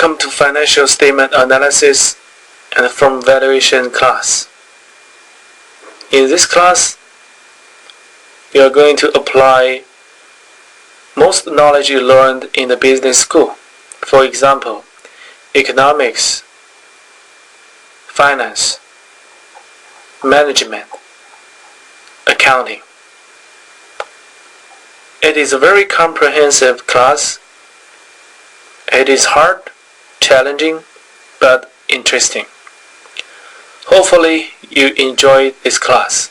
Welcome to Financial Statement Analysis and Firm Valuation class. In this class, you are going to apply most knowledge you learned in the business school. For example, economics, finance, management, accounting. It is a very comprehensive class. It is hard, challenging, but interesting. Hopefully, you enjoyed this class.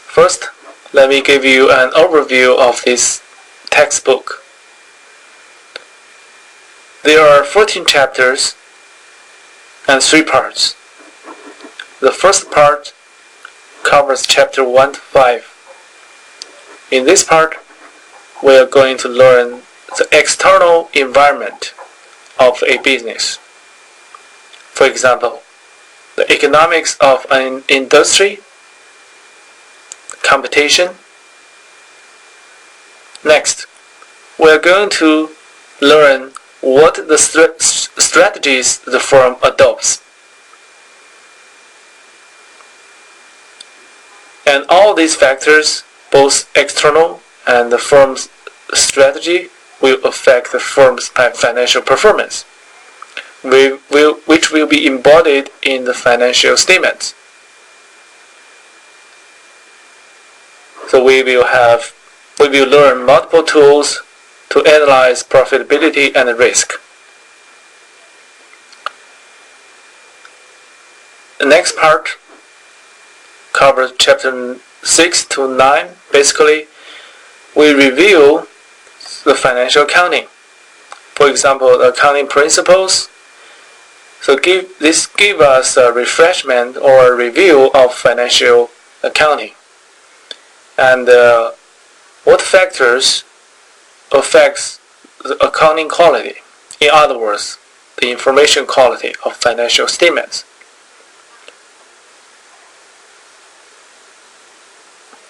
First, let me give you an overview of this textbook. There are 14 chapters and 3 parts. The first part covers chapter 1 to 5. In this part, we are going to learn the external environment of a business. For example, the economics of an industry, competition. Next, we are going to learn what the strategies the firm adopts. And all these factors, both external and the firm's strategy, will affect the firm's financial performance, which will be embodied in the financial statements. So we will learn multiple tools to analyze profitability and risk. The next part covers chapter 6 to 9. Basically, we review the financial accounting. For example, the accounting principles. So this gives us a refreshment or a review of financial accounting. And what factors affects the accounting quality? In other words, the information quality of financial statements.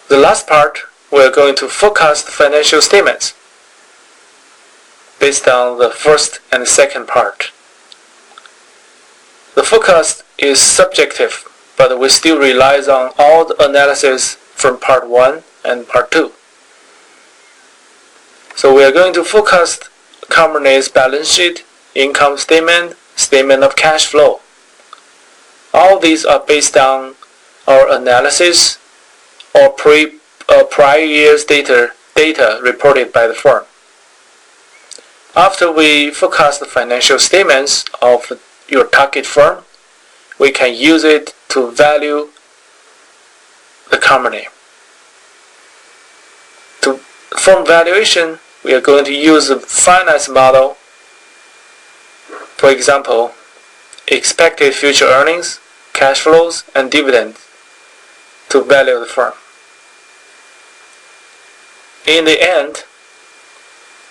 The last part, we are going to forecast financial statements based on the first and second part. The forecast is subjective, but we still relies on all the analysis from part 1 and part 2. So we are going to forecast company's balance sheet, income statement, statement of cash flow. All these are based on our analysis or prior year's data reported by the firm. After we forecast the financial statements of your target firm, we can use it to value the company. To form valuation, we are going to use a finance model. For example, expected future earnings, cash flows, and dividends to value the firm. In the end,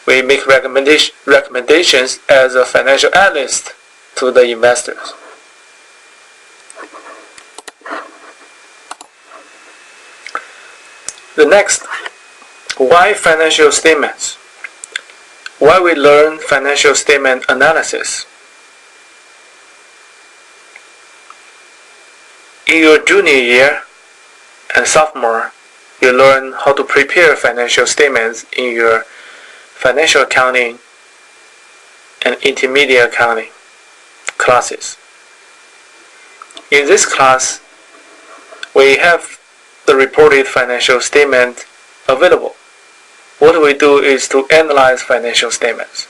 we make recommendations as a financial analyst to the investors. The next, why financial statements? Why we learn financial statement analysis? In your junior year and sophomore, you learn how to prepare financial statements in your financial accounting and intermediate accounting classes. In this class, we have the reported financial statement available. What we do is to analyze financial statements.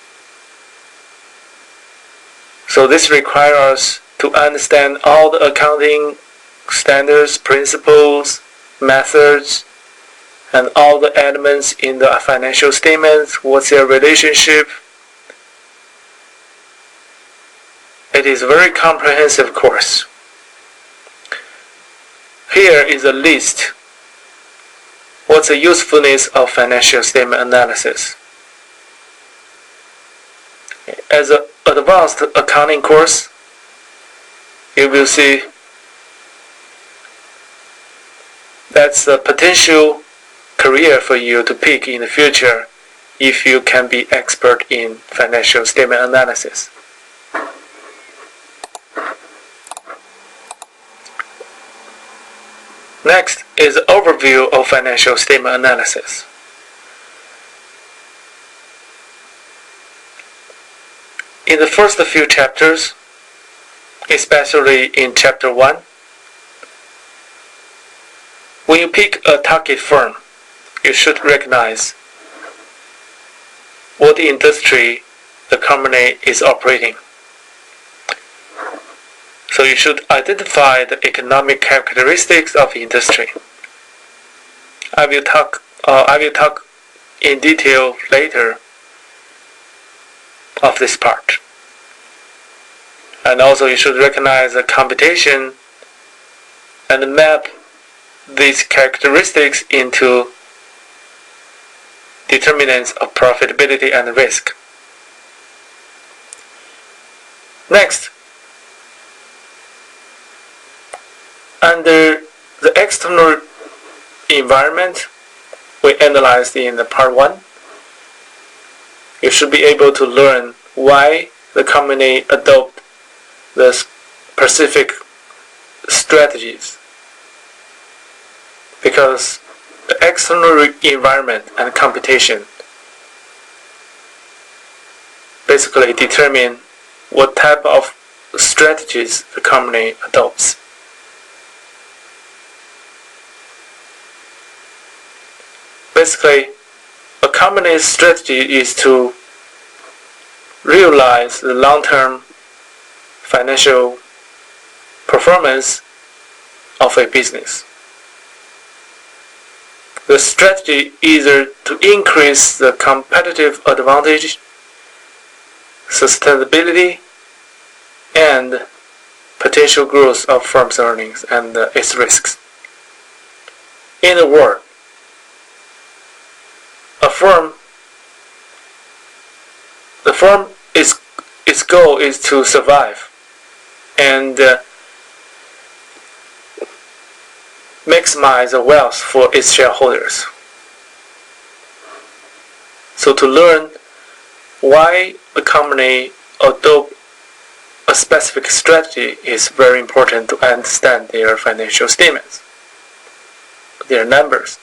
So this requires us to understand all the accounting standards, principles, methods, and all the elements in the financial statements, what's their relationship. It is a very comprehensive course. Here is a list. What's the usefulness of financial statement analysis? As an advanced accounting course, you will see that's a potential career for you to pick in the future if you can be expert in financial statement analysis. Next is an overview of financial statement analysis. In the first few chapters, especially in chapter 1, when you pick a target firm, you should recognize what industry the company is operating. So you should identify the economic characteristics of the industry. I will talk in detail later of this part. And also you should recognize the competition and map these characteristics into determinants of profitability and risk. Next, under the external environment we analyzed in the part 1, you should be able to learn why the company adopt the specific strategies. Because the external environment and competition basically determine what type of strategies the company adopts. Basically, a company's strategy is to realize the long-term financial performance of a business. The strategy is either to increase the competitive advantage, sustainability, and potential growth of firm's earnings and its risks. In a word, its goal is to survive and maximize the wealth for its shareholders. So to learn why a company adopt a specific strategy is very important to understand their financial statements, their numbers.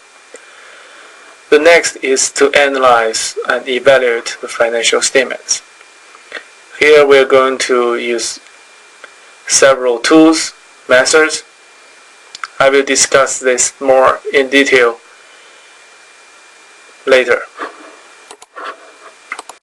The next is to analyze and evaluate the financial statements. Here we are going to use several tools, methods. I will discuss this more in detail later.